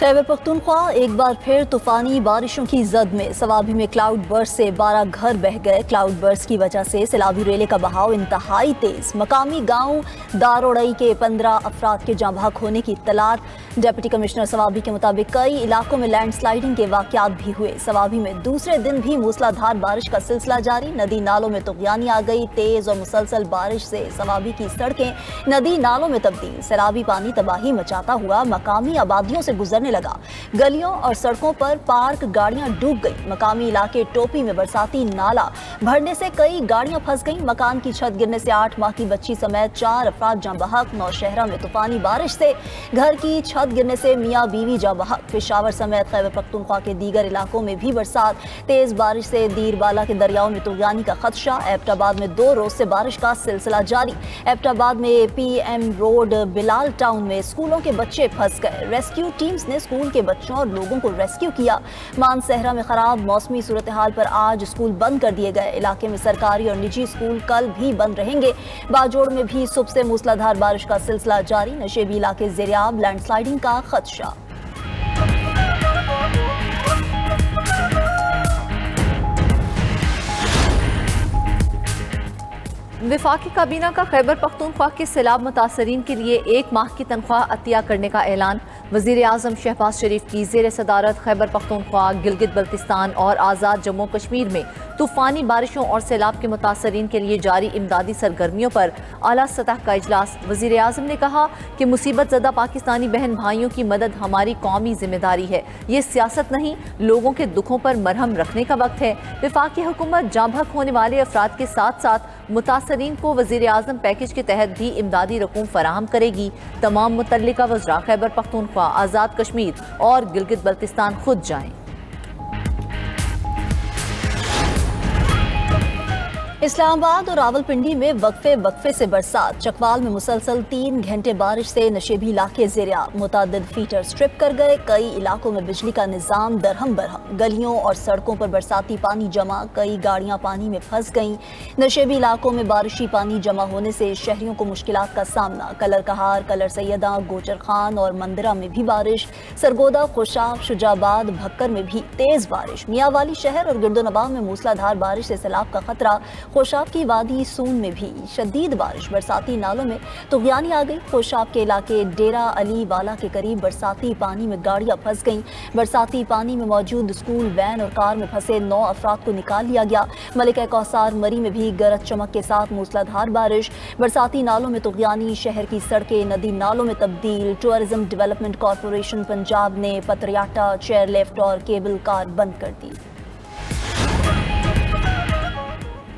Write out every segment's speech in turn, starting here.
खैबर पख्तूनख्वा एक बार फिर तूफानी बारिशों की जद में। सवाबी में क्लाउड बर्स्ट से 12 घर बह गए। क्लाउड बर्स्ट की वजह से सैलाबी रेले का बहाव इंतहाई तेज। मकामी गांव दारोड़ई के 15 अफराद के जाँ बहक होने की इत्तलात। डिप्टी कमिश्नर सवाबी के मुताबिक कई इलाकों में लैंड स्लाइडिंग के वाकयात भी हुए। सवाबी में दूसरे दिन भी मूसलाधार बारिश का सिलसिला जारी। नदी नालों में तुगयानी आ गई। तेज और मुसलसल बारिश से सवाबी की सड़कें नदी नालों में तब्दील। सैलाबी पानी तबाही मचाता हुआ मकामी आबादियों से गुजरने लगा। गलियों और सड़कों पर पार्क गाड़ियां डूब गई। मकामी इलाके टोपी में बरसाती नाला भरने से कई गाड़ियां फंस गईं। मकान की छत गिरने से 8 माह की बच्ची समेत 4 अफराद जाँ बहक। नौशहरा में तूफानी बारिश से घर की छत गिरने से मियाँ बीवी जाँ बहक। पेशावर समेत खैबर पख्तूनख्वा के दीगर इलाकों में भी बरसात। तेज बारिश से दीरबाला के दरियाओं में तुगयानी का खदशा। एबटाबाद में 2 रोज से बारिश का सिलसिला जारी। एबटाबाद में PM रोड बिलाल टाउन में स्कूलों के बच्चे फंस गए। रेस्क्यू टीम्स ने स्कूल के बच्चों और लोगों को रेस्क्यू किया। मानसहरा में खराब मौसमी सूरत हाल पर आज स्कूल बंद कर दिए गए। इलाके में सरकारी और निजी स्कूल कल भी बंद रहेंगे। बाजोड़ में भी सुबह से मूसलाधार बारिश का सिलसिला जारी। नशेबी इलाके ज़ेरियाब लैंडस्लाइडिंग का खदशा। वफाकी काबीना का खैबर पख्तूनख्वा के सैलाब मुतासरीन के लिए 1 माह की तनख्वाह अतिया करने का ऐलान। वज़ीर आज़म शहबाज शरीफ की ज़ेर सदारत खैबर पख्तूनख्वा, गिलगित बल्तिस्तान और आज़ाद जम्मू कश्मीर में तूफ़ानी बारिशों और सैलाब के मुतासरीन के लिए जारी इमदादी सरगर्मियों पर आला सतह का इजलास। वज़ीर आज़म ने कहा कि मुसीबत ज़दा पाकिस्तानी बहन भाइयों की मदद हमारी कौमी जिम्मेदारी है। ये सियासत नहीं, लोगों के दुखों पर मरहम रखने का वक्त है। वफाकी हुकूमत जाँ बहक होने वाले अफराद के साथ साथ मुतासरीन को वज़ीर आज़म पैकेज के तहत भी इमदादी रकूम फराहम करेगी। तमाम मुतल्लिका वज़रा खैबर पख्तूनख्वा, आज़ाद कश्मीर और गिलगित बल्तिस्तान खुद जाएं। इस्लामाबाद और रावलपिंडी में वक्फे से बरसात। चकवाल में मुसलसल 3 घंटे बारिश से नशेबी इलाके ज़ेरियाब। मुतअद्दिद फीटर स्ट्रिप कर गए। कई इलाकों में बिजली का निज़ाम दरहम बरहम। गलियों और सड़कों पर बरसाती पानी जमा। कई गाड़ियां पानी में फंस गईं। नशेबी इलाकों में बारिशी पानी जमा होने से शहरियों को मुश्किलात का सामना। कलर कहार, कलर सैयदा, गोचर खान और मंदिरा में भी बारिश। सरगोदा, खुशाब, शुजाबाद, भक्कर में भी तेज बारिश। मियाँ वाली शहर और गिरदोनवा में मूसलाधार बारिश से सैलाब का खतरा। खुशाब की वादी सून में भी शदीद बारिश। बरसाती नालों में तुगयानी आ गई। खुशाब के इलाके डेरा अली वाला के करीब बरसाती पानी में गाड़ियां फंस गईं। बरसाती पानी में मौजूद स्कूल वैन और कार में फंसे 9 अफराद को निकाल लिया गया। मलिका कौसार मरी में भी गरज चमक के साथ मूसलाधार बारिश। बरसाती नालों में तुगयानी। शहर की सड़कें नदी नालों में तब्दील। टूरिज्म डेवलपमेंट कॉरपोरेशन पंजाब ने पतरियाटा, चेयरलिफ्ट और केबल कार बंद कर दी।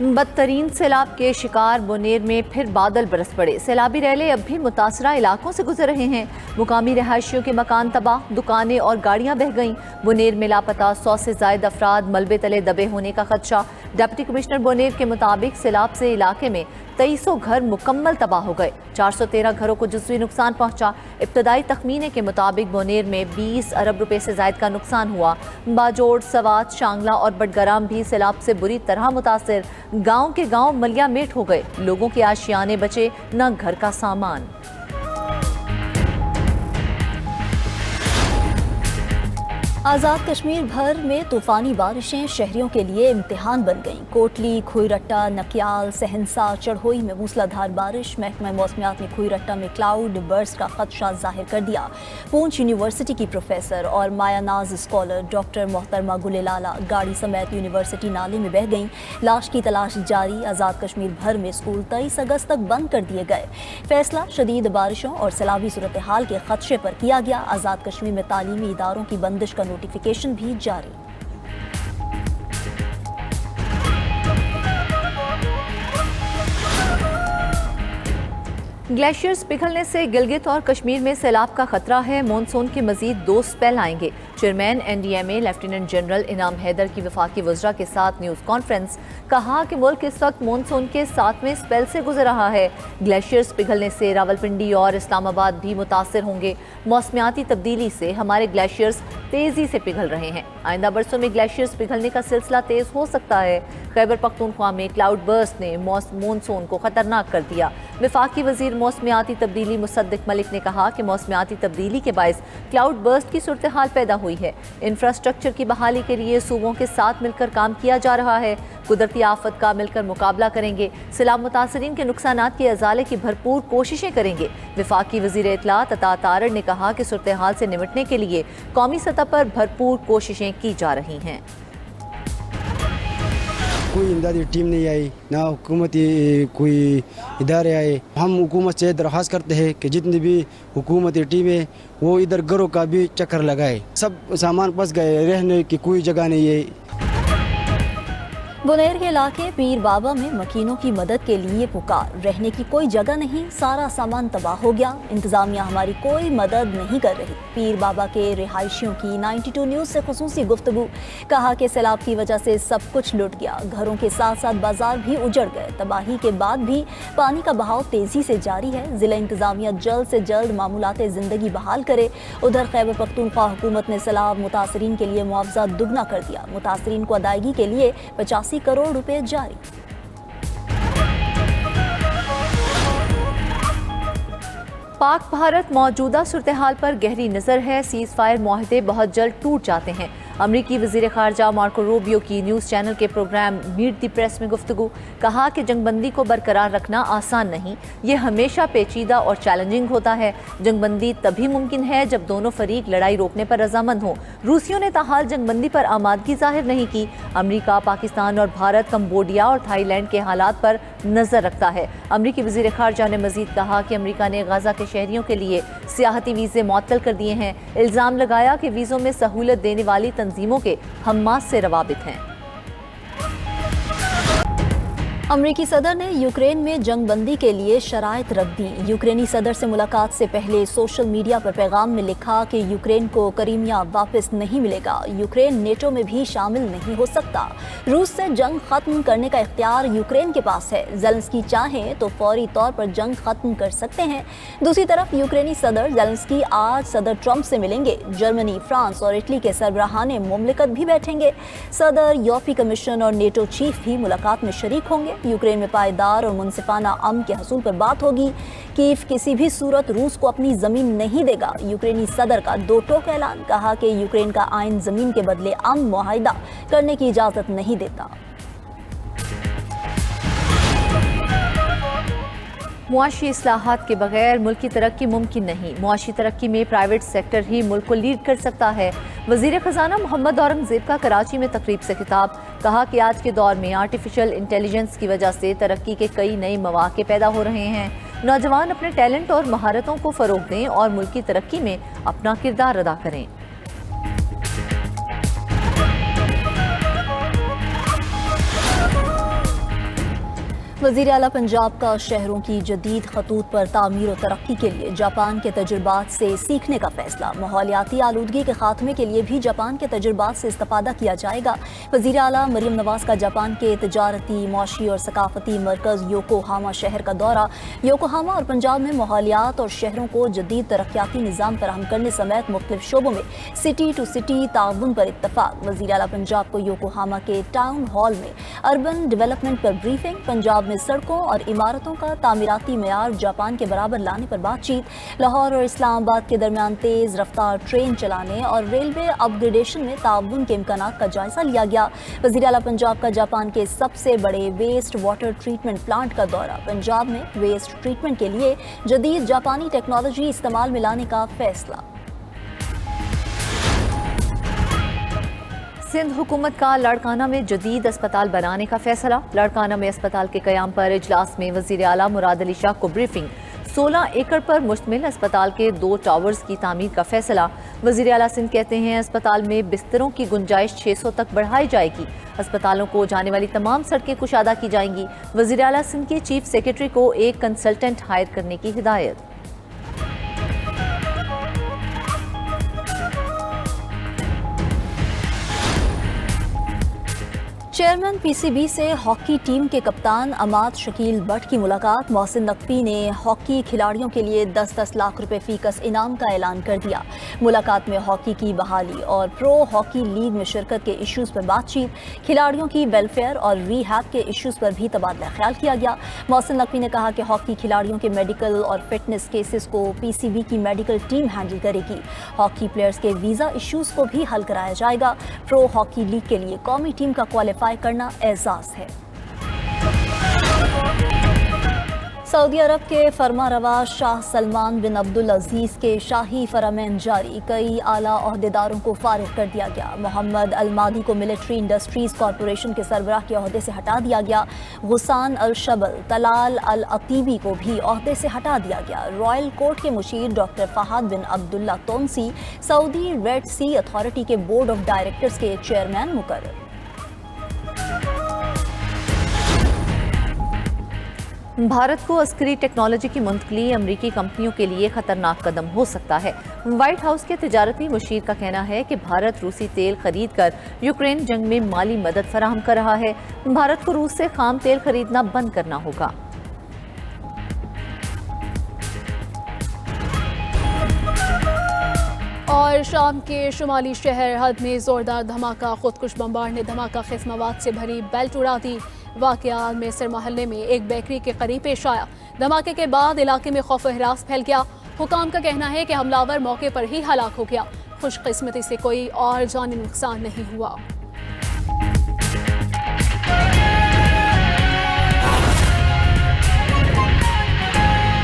बदतरीन सैलाब के शिकार बुनेर में फिर बादल बरस पड़े। सैलाबी रैले अब भी मुतासरा इलाकों से गुजर रहे हैं। मुकामी रहायशियों के मकान तबाह, दुकानें और गाड़ियां बह गईं। बुनेर में लापता 100 से ज़ायद अफराद, मलबे तले दबे होने का खदशा। डिप्टी कमिश्नर बुनेर के मुताबिक सैलाब से इलाके में 2300 घर मुकम्मल तबाह हो गए। 413 घरों को जुज़वी नुकसान पहुंचा। इब्तदाई तखमीने के मुताबिक बुनेर में 20 अरब रुपए से ज़ायद का नुकसान हुआ। बाजोड़, सवात, शांगला और बटगराम भी सैलाब से बुरी तरह मुतासिर। गांव के गांव मलिया मेट हो गए। लोगों के आशियाने बचे, न घर का सामान। आज़ाद कश्मीर भर में तूफ़ानी बारिशें शहरियों के लिए इम्तिहान बन गईं। कोटली, खुईरट्टा, नकियाल, सहनसा, चढ़ोई में मूसलाधार बारिश। महकमा मौसमियात ने खुईरट्टा में क्लाउड बर्स्ट का खदशा जाहिर कर दिया। पूंछ यूनिवर्सिटी की प्रोफेसर और मायानाज स्कॉलर डॉक्टर मोहतरमा गुलेलाला गाड़ी समेत यूनिवर्सिटी नाले में बह गईं। लाश की तलाश जारी। आज़ाद कश्मीर भर में स्कूल 23 अगस्त तक बंद कर दिए गए। फैसला शदीद बारिशों और सैलाबी सूरत हाल के खदशे पर किया गया। आज़ाद कश्मीर में तालीमी इदारों की बंदिश का नोटिफिकेशन भी जारी। ग्लेशियर्स पिघलने से गिलगित और कश्मीर में सैलाब का खतरा है। मॉनसून के मजीद 2 स्पेल आएंगे। चेयरमैन NDMA लेफ्टिनेंट जनरल इनाम हैदर की वफाकी वज़रा के साथ न्यूज़ कॉन्फ्रेंस। कहा कि मुल्क इस वक्त मॉनसून के 7वें स्पेल से गुजर रहा है। ग्लेशियर्स पिघलने से रावलपिंडी और इस्लामाबाद भी मुतासर होंगे। मौसमियाती तब्दीली से हमारे ग्लेशियर्स तेज़ी से पिघल रहे हैं। आइंदा बरसों में ग्लेशियर्स पिघलने का सिलसिला तेज़ हो सकता है। खैबर पख्तूनख्वा में क्लाउड बर्स्ट ने मॉनसून को खतरनाक कर दिया। वफाकी वजीर मौसमियाती तब्दीली मुसद्दिक मलिक ने कहा कि मौसमियाती तब्दीली के बायस क्लाउड बर्स्ट की सूरत हाल पैदा हुई है। इंफ्रास्ट्रक्चर की बहाली के लिए सूबों के साथ मिलकर काम किया जा रहा है। कुदरती आफत का मिलकर मुकाबला करेंगे। सैलाब मुतासरीन के नुकसानात के अजाले की भरपूर कोशिशें करेंगे। वफाकी वजीर इत्तलात अता तारड़ ने कहा कि सूरत हाल से निपटने के लिए कौमी सतह पर भरपूर कोशिशें की जा रही हैं। कोई इमदादी टीम नहीं आई, ना हुकूमती कोई इदारे आए। हम हुकूमत से दरख्वास्त करते हैं कि जितनी भी हुकूमती टीमें वो इधर घरों का भी चक्कर लगाए। सब सामान फंस गए, रहने की कोई जगह नहीं है। बुनेर के इलाके पीर बाबा में मकीनों की मदद के लिए पुकार, रहने की कोई जगह नहीं, सारा सामान तबाह हो गया, इंतजामिया हमारी कोई मदद नहीं कर रही। पीर बाबा के रिहायशियों की 92 न्यूज़ से खुसूसी गुफ्तगू, कहा कि सैलाब की वजह से सब कुछ लुट गया, घरों के साथ साथ बाजार भी उजड़ गए। तबाही के बाद भी पानी का बहाव तेजी से जारी है। जिला इंतजामिया जल्द से जल्द मामूलात ज़िंदगी बहाल करे। उधर खैबर पख्तूनख्वा हुकूमत ने सैलाब मुतासरीन के लिए मुआवजा दुगना कर दिया। मुतासरीन को अदायगी के लिए 85 करोड़ रुपए जारी। पाक भारत मौजूदा सूरत हाल पर गहरी नज़र है। सीज़ फायर माहदे बहुत जल्द टूट जाते हैं। अमरीकी वज़ीर ख़ारजा मार्को रूबियो की न्यूज़ चैनल के प्रोग्राम मीट दी प्रेस में गुफ्तगू, कहा कि जंगबंदी को बरकरार रखना आसान नहीं, ये हमेशा पेचीदा और चैलेंजिंग होता है। जंगबंदी तभी मुमकिन है जब दोनों फरीक लड़ाई रोकने पर रजामंद हों। रूसियों ने ताहाल जंगबंदी पर आमादगी जाहिर नहीं की। अमरीका, पाकिस्तान और भारत कंबोडिया और थाईलैंड के हालात पर नज़र रखता है। अमरीकी वज़ीर ख़ारजा ने मज़ीद कहा कि अमरीका ने गाज़ा के शहरियों के लिए सियाहती वीज़े मुअत्तल कर दिए हैं। इल्ज़ाम लगाया कि वीज़ों में सहूलत देने वाली तंजीमों के हमास से रवाबित हैं। अमरीकी सदर ने यूक्रेन में जंग बंदी के लिए शराइत रख दी। यूक्रेनी सदर से मुलाकात से पहले सोशल मीडिया पर पैगाम में लिखा कि यूक्रेन को क्रीमिया वापस नहीं मिलेगा, यूक्रेन नेटो में भी शामिल नहीं हो सकता। रूस से जंग खत्म करने का इख्तियार यूक्रेन के पास है। ज़ेलेंस्की चाहें तो फौरी तौर पर जंग खत्म कर सकते हैं। दूसरी तरफ यूक्रेनी सदर ज़ेलेंस्की आज सदर ट्रंप से मिलेंगे। जर्मनी, फ्रांस और इटली के सरबराहाने मुमलिकत भी बैठेंगे। सदर, यूरोपीय कमीशन और नेटो चीफ भी मुलाकात में शरीक होंगे। यूक्रेन में पायदार और मुनसिफाना अमन के हसूल पर बात होगी। कीव किसी भी सूरत रूस को अपनी जमीन नहीं देगा। यूक्रेनी सदर का दो टोक ऐलान, कहा कि यूक्रेन का आइन जमीन के बदले अमन मुआहिदा करने की इजाजत नहीं देता। मुआशी इस्लाहात के बगैर मुल्क की तरक्की मुमकिन नहीं। मुआशी तरक्की में प्राइवेट सेक्टर ही मुल्क को लीड कर सकता है। वज़ीर ख़जाना मोहम्मद औरंगज़ेब का कराची में तकरीब से खिताब, कहा कि आज के दौर में आर्टिफिशियल इंटेलिजेंस की वजह से तरक्की के कई नए मौक़े पैदा हो रहे हैं। नौजवान अपने टैलेंट और महारतों को फ़रोग़ दें और मुल्क की तरक्की में अपना किरदार अदा करें। वज़ीर आला पंजाब का शहरों की जदीद खतूत पर तामीर और तरक्की के लिए जापान के तजुर्बात से सीखने का फैसला। माहौलियाती आलूदगी के खात्मे के लिए भी जापान के तजुर्बात से इस्तेफादा किया जाएगा। वज़ीर आला मरियम नवाज़ का जापान के तजारती, मौशी और सकाफती मरकज़ योकोहामा शहर का दौरा। योकोहामा और पंजाब में माहौलियात और शहरों को जदीद तरक्याती निज़ाम फराहम करने समेत मुख्तलिफ शोबों में सिटी टू सिटी ताउन पर इत्तफाक। वज़ीर आला पंजाब को योकोहामा के टाउन हॉल में अर्बन डेवलपमेंट पर ब्रीफिंग। पंजाब सड़कों और इमारतों का तामीराती मेयार जापान के बराबर लाने पर बातचीत। लाहौर और इस्लामाबाद के दरमियान तेज रफ्तार ट्रेन चलाने और रेलवे अपग्रेडेशन में ताउन के इम्कानात का जायजा लिया गया। वज़ीर आला पंजाब का जापान के सबसे बड़े वेस्ट वाटर ट्रीटमेंट प्लांट का दौरा। पंजाब में वेस्ट ट्रीटमेंट के लिए जदीद जापानी टेक्नोलॉजी इस्तेमाल में लाने का फैसला। सिंध हुकूमत का लड़काना में जदीद अस्पताल बनाने का फैसला। लड़काना में अस्पताल के क़याम पर इजलास में वज़ीर आला मुराद अली शाह को ब्रीफिंग। 16 एकड़ पर मुश्तमिल अस्पताल के 2 टावर्स की तामीर का फैसला। वज़ीर आला सिंध कहते हैं अस्पताल में बिस्तरों की गुंजाइश 600 तक बढ़ाई जाएगी। अस्पतालों को जाने वाली तमाम सड़कें कुशादा की जाएंगी। वज़ीर आला सिंध के चीफ सेक्रेटरी को एक कंसल्टेंट हायर करने की हिदायत। चेयरमैन पीसीबी से हॉकी टीम के कप्तान अमाद शकील बट की मुलाकात। मोहसिन नकवी ने हॉकी खिलाड़ियों के लिए 10-10 लाख रुपए फीकस इनाम का ऐलान कर दिया। मुलाकात में हॉकी की बहाली और प्रो हॉकी लीग में शिरकत के इश्यूज पर बातचीत, खिलाड़ियों की वेलफेयर और रीहैब के इश्यूज पर भी तबादला ख्याल किया गया। मोहसिन नकवी ने कहा कि हॉकी खिलाड़ियों के मेडिकल और फिटनेस केसेस को पीसीबी की मेडिकल टीम हैंडल करेगी। हॉकी प्लेयर्स के वीज़ा इश्यूज को भी हल कराया जाएगा। प्रो हॉकी लीग के लिए कौमी टीम का क्वालिफाई करना एजाज है। सऊदी अरब के फरमारवा शाह सलमान बिन अब्दुल अजीज़ के शाही फरमान जारी, कई आला ओहदेदारों को फारिग कर दिया गया। मोहम्मद अलमादी को मिलिट्री इंडस्ट्रीज कॉरपोरेशन के सरबराह के ओहदे से हटा दिया गया। गुसान अल शबल, तलाल अल अतीबी को भी ओहदे से हटा दिया गया। रॉयल कोर्ट के मुशीर डॉक्टर फहाद बिन अब्दुल्ला तोनसी सऊदी रेड सी अथॉरिटी के बोर्ड ऑफ डायरेक्टर्स के चेयरमैन मुकर्रर। भारत को अस्करी टेक्नोलॉजी की मुंतकली अमरीकी कंपनियों के लिए खतरनाक कदम हो सकता है। व्हाइट हाउस के तिजारती मुशीर का कहना है कि भारत रूसी तेल खरीद कर यूक्रेन जंग में माली मदद फराहम कर रहा है। भारत को रूस से खाम तेल खरीदना बंद करना होगा। और शाम के शुमाली शहर हल्ब में जोरदार धमाका, खुदकुश बमबार ने धमाका खेज मवाद से भरी बेल्ट उड़ा दी। वाक़या आलमेसर मोहल्ले में एक बेकरी के करीब पेश आया। धमाके के बाद इलाके में खौफ व हिरास फैल गया। हुकाम का कहना है कि हमलावर मौके पर ही हलाक हो गया। खुशकिस्मती से कोई और जानी नुकसान नहीं हुआ।